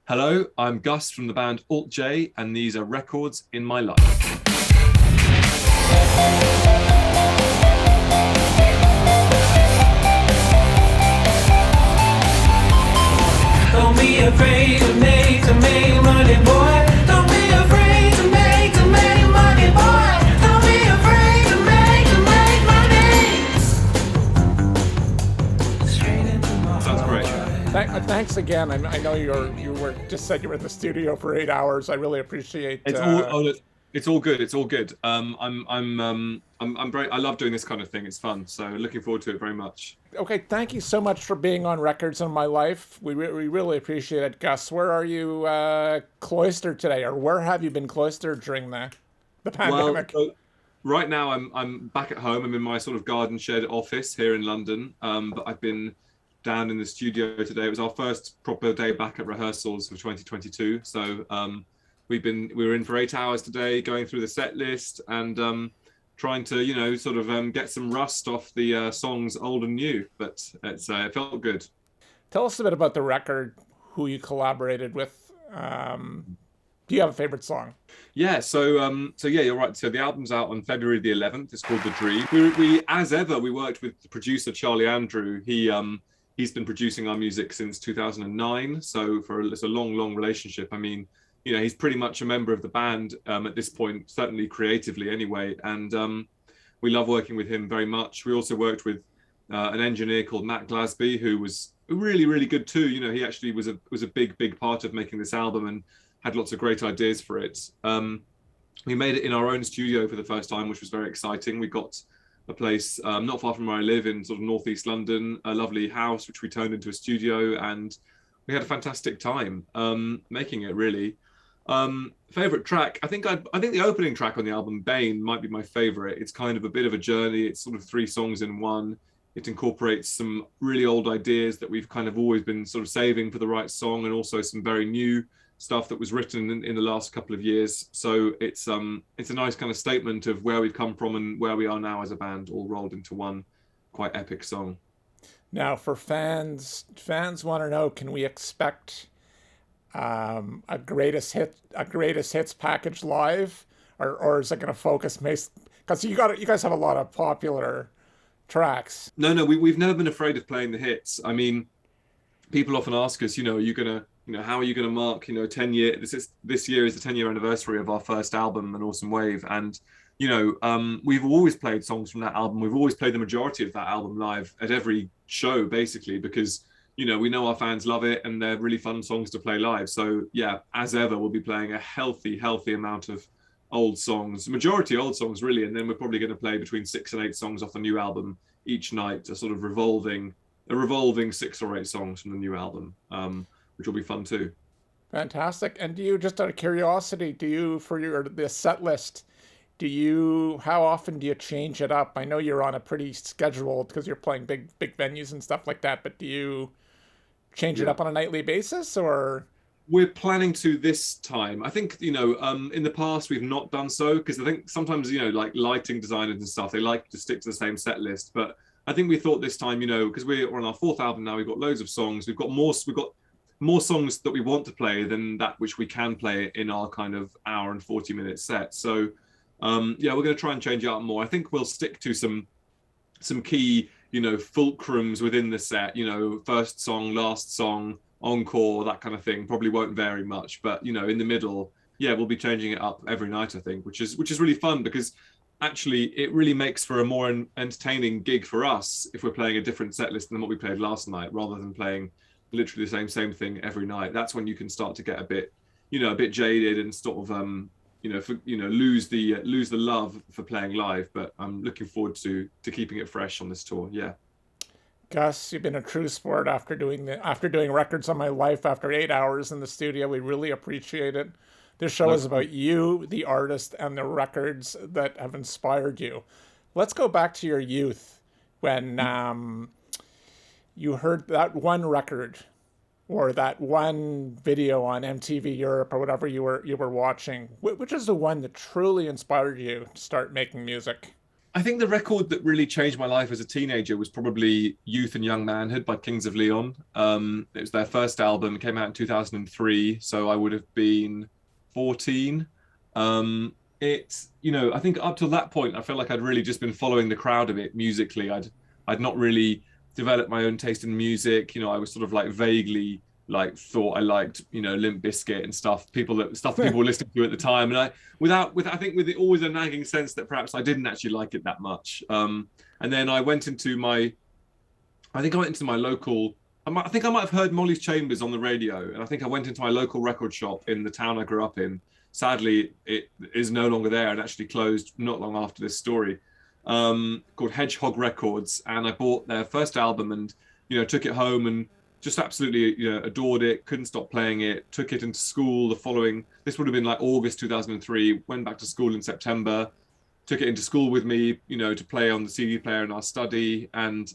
Hello, I'm Gus from the band Alt J, and these are records in my life. Don't be afraid to make money, boy. Don't be afraid to make money, boy. Don't be afraid to make money. Straight into my Sounds great. Thanks again. I know you were just said you were in the studio for 8 hours. I really appreciate. It's all good. It's all good. I'm very. I love doing this kind of thing. It's fun. So looking forward to it very much. Okay, thank you so much for being on Records in My Life. We really appreciate it, Gus. Where are you cloistered today, or where have you been cloistered during the pandemic? Well, so right now I'm back at home. I'm in my sort of garden shed office here in London. But I've been down in the studio today. It was our first proper day back at rehearsals for 2022. So we were in for 8 hours today, going through the set list and trying to, sort of get some rust off the songs old and new, but it felt good. Tell us a bit about the record, who you collaborated with. Do you have a favorite song? Yeah, so yeah, you're right. So the album's out on February the 11th. It's called The Dream. We as ever, we worked with the producer Charlie Andrew. He's been producing our music since 2009. So it's a long relationship. I mean, he's pretty much a member of the band at this point, certainly creatively anyway. And we love working with him very much. We also worked with an engineer called Matt Glasby, who was really good too. He actually was a big part of making this album and had lots of great ideas for it. We made it in our own studio for the first time, which was very exciting. We got a place not far from where I live in sort of northeast London, a lovely house, which we turned into a studio, and we had a fantastic time making it, really. Favorite track, I think the opening track on the album, Bane, might be my favorite. It's kind of a bit of a journey. It's sort of 3 songs in one. It incorporates some really old ideas that we've kind of always been sort of saving for the right song, and also some very new stuff that was written in the last couple of years. So it's a nice kind of statement of where we've come from and where we are now as a band, all rolled into one quite epic song. Now, for fans want to know, can we expect a greatest hits package live, or is it going to focus because you guys have a lot of popular tracks? No, we've never been afraid of playing the hits. I mean, people often ask us, are you gonna, how are you gonna mark, 10 year? This year is the 10-year anniversary of our first album, An Awesome Wave, and we've always played songs from that album. We've always played the majority of that album live at every show, basically, because we know our fans love it and they're really fun songs to play live. So yeah, as ever, we'll be playing a healthy amount of old songs, majority old songs really, and then we're probably going to play between 6 and 8 songs off the new album each night, a sort of revolving 6 or 8 songs from the new album, which will be fun too. Fantastic. And do you, just out of curiosity, for the set list, how often do you change it up? I know you're on a pretty schedule because you're playing big venues and stuff like that, but do you change it up on a nightly basis, or? We're planning to this time. I think, in the past we've not done so, because I think sometimes, like lighting designers and stuff, they like to stick to the same set list. But I think we thought this time, because we're on our 4th album now, we've got loads of songs. We've got more songs that we want to play than that which we can play in our kind of hour and 40-minute set. So yeah, we're going to try and change it up more. I think we'll stick to some key, fulcrums within the set, first song, last song, encore, that kind of thing. Probably won't vary much, but in the middle, yeah, we'll be changing it up every night, I think, which is really fun, because actually it really makes for a more entertaining gig for us if we're playing a different set list than what we played last night, rather than playing literally the same thing every night. That's when you can start to get a bit jaded and sort of lose the love for playing live. But I'm looking forward to keeping it fresh on this tour. Yeah. Gus, you've been a true sport after doing Records on My Life after 8 hours in the studio. We really appreciate it. This show is about you, the artist, and the records that have inspired you. Let's go back to your youth when you heard that one record or that one video on MTV Europe or whatever you were watching. Which is the one that truly inspired you to start making music? I think the record that really changed my life as a teenager was probably Youth and Young Manhood by Kings of Leon. It was their first album. It came out in 2003, so I would have been 14. I think up till that point, I felt like I'd really just been following the crowd a bit musically. I'd not really developed my own taste in music. I was sort of like vaguely thought I liked, Limp Bizkit and stuff people were listening to at the time. And I think with always a nagging sense that perhaps I didn't actually like it that much. And then I went into my local, I think I might have heard Molly's Chambers on the radio. And I think I went into my local record shop in the town I grew up in. Sadly, it is no longer there and actually closed not long after this story, called Hedgehog Records. And I bought their first album and, took it home and just absolutely, adored it, couldn't stop playing it, took it into school this would have been like August 2003, went back to school in September, took it into school with me, to play on the CD player in our study. And,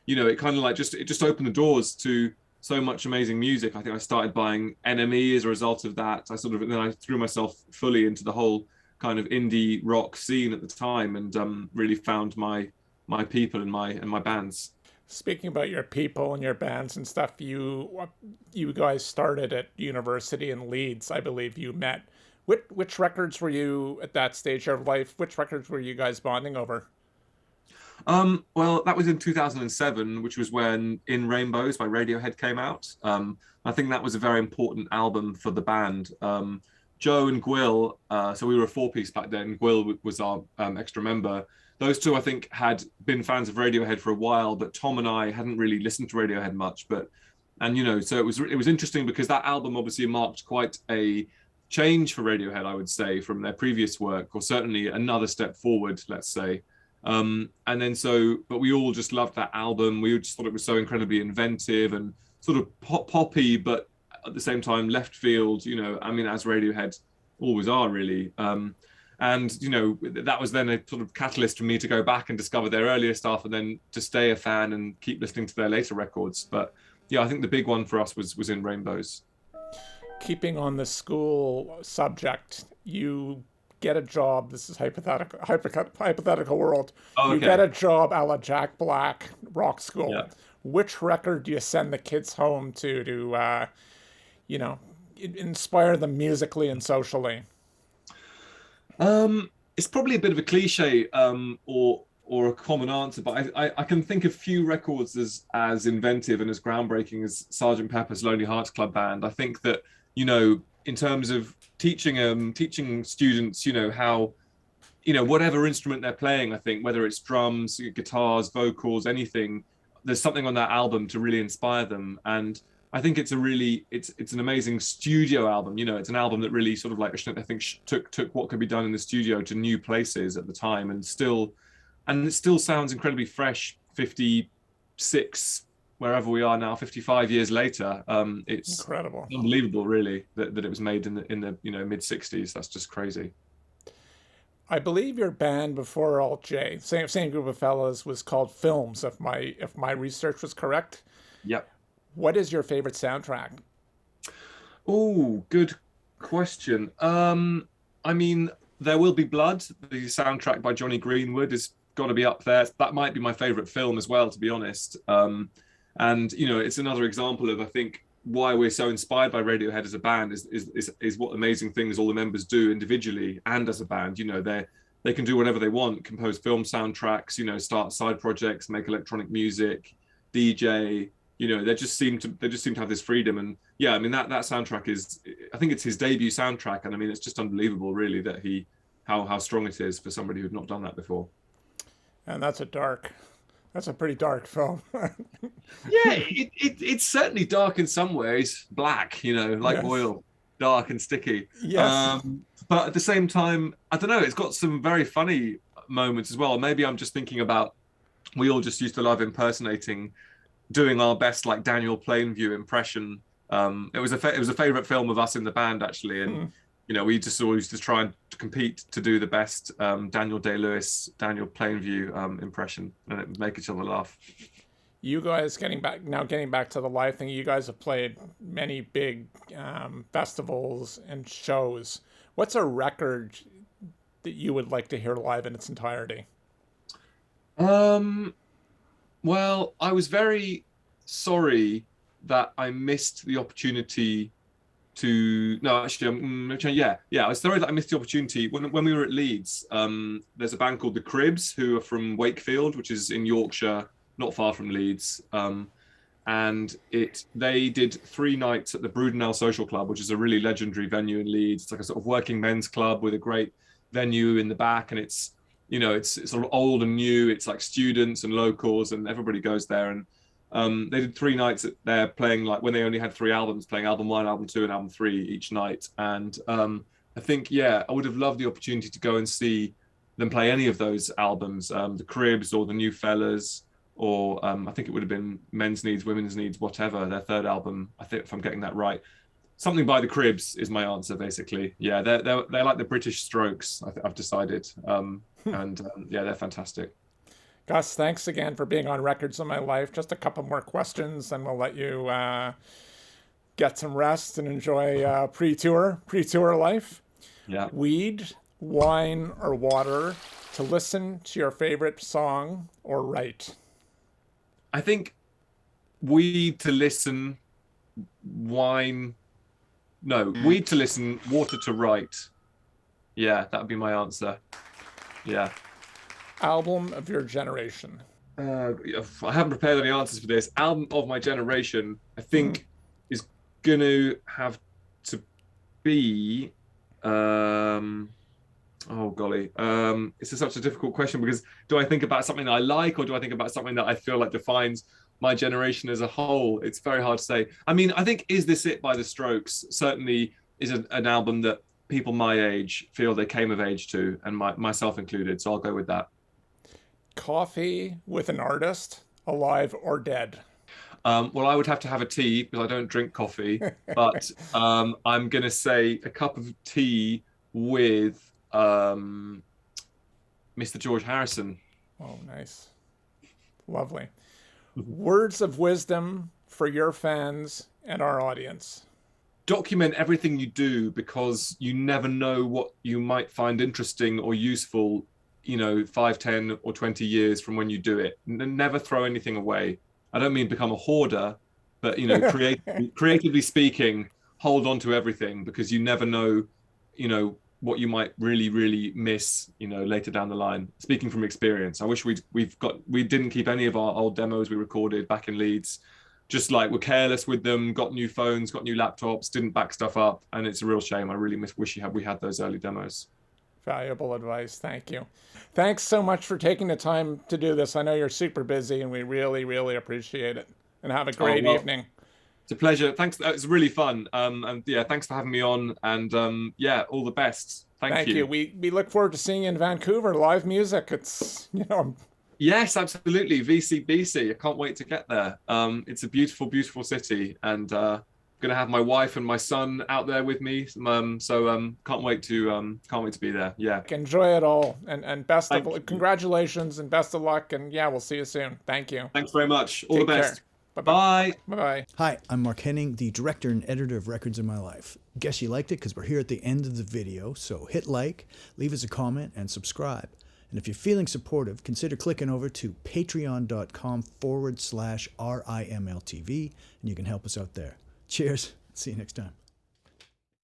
it kind of it just opened the doors to so much amazing music. I think I started buying NME as a result of that. Then I threw myself fully into the whole kind of indie rock scene at the time and really found my people and my bands. Speaking about your people and your bands and stuff, you guys started at university in Leeds, I believe you met. Which records were you at that stage of life? Which records were you guys bonding over? Well, that was in 2007, which was when In Rainbows by Radiohead came out. I think that was a very important album for the band. Joe and Gwyll, so we were a four-piece back then. Gwyll was our extra member. Those two, I think, had been fans of Radiohead for a while, but Tom and I hadn't really listened to Radiohead much. So it was interesting because that album obviously marked quite a change for Radiohead, I would say, from their previous work, or certainly another step forward, let's say. But we all just loved that album. We just thought it was so incredibly inventive and sort of poppy, but at the same time left field. As Radiohead always are, really. That was then a sort of catalyst for me to go back and discover their earlier stuff and then to stay a fan and keep listening to their later records. But yeah, I think the big one for us was In Rainbows. Keeping on the school subject, you get a job. This is hypothetical world. Oh, okay. You get a job a la Jack Black, rock school. Yeah. Which record do you send the kids home to inspire them musically and socially? It's probably a bit of a cliche or a common answer, but I can think of few records as inventive and as groundbreaking as Sgt. Pepper's Lonely Hearts Club Band. I think that, in terms of teaching students, how, whatever instrument they're playing, I think, whether it's drums, guitars, vocals, anything, there's something on that album to really inspire them. And I think it's an amazing studio album. It's an album that really sort of I think took what could be done in the studio to new places at the time, and it still sounds incredibly fresh 56, wherever we are now, 55 years later. It's incredible, unbelievable, really, that it was made in the mid 60s. That's just crazy. I believe your band before Alt J, same group of fellas, was called Films, if my research was correct. Yep. What is your favorite soundtrack? Oh, good question. There Will Be Blood, the soundtrack by Johnny Greenwood, has got to be up there. That might be my favorite film as well, to be honest. It's another example of, I think, why we're so inspired by Radiohead as a band is what amazing things all the members do individually and as a band. They can do whatever they want, compose film soundtracks, start side projects, make electronic music, DJ. They just seem to have this freedom. And yeah, that soundtrack is, I think it's his debut soundtrack, and it's just unbelievable, really, that how strong it is for somebody who'd not done that before. And that's a pretty dark film. Yeah, it's certainly dark in some ways, black, like yes. Oil, dark and sticky. Yes. But at the same time, I don't know, it's got some very funny moments as well. Maybe I'm just thinking about, we all just used to love doing our best Daniel Plainview impression. It was a favorite film of us in the band, actually, and we just always just try and compete to do the best Daniel Day-Lewis, Daniel Plainview impression, and it make each other laugh. You guys getting back to the live thing, you guys have played many big festivals and shows. What's a record that you would like to hear live in its entirety? Well, I was very sorry that I missed the opportunity to. No, actually, yeah. I was sorry that I missed the opportunity when we were at Leeds. There's a band called the Cribs who are from Wakefield, which is in Yorkshire, not far from Leeds. And they did 3 nights at the Brudenell Social Club, which is a really legendary venue in Leeds. It's like a sort of working men's club with a great venue in the back, and it's sort of old and new. It's like students and locals, and everybody goes there. And they did 3 nights there, playing, like, when they only had 3 albums, playing album 1, album 2, and album 3 each night. And I think, I would have loved the opportunity to go and see them play any of those albums, the Cribs or the New Fellas, or I think it would have been Men's Needs, Women's Needs, whatever, their 3rd album. I think, if I'm getting that right. Something by the Cribs is my answer, basically. Yeah, they're like the British Strokes, I've decided. They're fantastic. Gus, thanks again for being on Records of My Life. Just a couple more questions, and we'll let you get some rest and enjoy pre-tour life. Yeah. Weed, wine, or water to listen to your favorite song or write? I think weed to listen, weed to listen, water to write. Yeah, that would be my answer. Yeah. Album of your generation? I haven't prepared any answers for this. Album of my generation, I think, is going to have to be... oh, golly. It's such a difficult question, because do I think about something that I like, or do I think about something that I feel like defines my generation as a whole? It's very hard to say. I mean, I think Is This It by The Strokes certainly is an album that people my age feel they came of age to, and myself included. So I'll go with that. Coffee with an artist, alive or dead? Well, I would have to have a tea, because I don't drink coffee. But I'm going to say a cup of tea with Mr. George Harrison. Oh, nice. Lovely. Words of wisdom for your fans and our audience. Document everything you do, because you never know what you might find interesting or useful, 5, 10 or 20 years from when you do it. Never throw anything away. I don't mean become a hoarder, but, creatively speaking, hold on to everything, because you never know, what you might really, really miss, later down the line. Speaking from experience, I wish we didn't keep any of our old demos we recorded back in Leeds. Just like, we're careless with them, got new phones, got new laptops, didn't back stuff up, and it's a real shame. I really wish we had those early demos. Valuable advice. Thank you. Thanks so much for taking the time to do this. I know you're super busy, and we really, really appreciate it. And have a great evening. It's a pleasure. Thanks. It's really fun. Thanks for having me on. And all the best. Thank you. We look forward to seeing you in Vancouver. Live music. It's, Yes, absolutely. VCBC. I can't wait to get there. It's a beautiful, beautiful city, and going to have my wife and my son out there with me. Can't wait to be there. Yeah. Enjoy it all, and best of luck. Congratulations and best of luck. And we'll see you soon. Thank you. Thanks very much. All the best. Care. Bye-bye. Bye-bye. Hi, I'm Mark Henning, the director and editor of Records of My Life. Guess you liked it, because we're here at the end of the video, so hit like, leave us a comment, and subscribe. And if you're feeling supportive, consider clicking over to patreon.com/RIMLTV, and you can help us out there. Cheers. See you next time.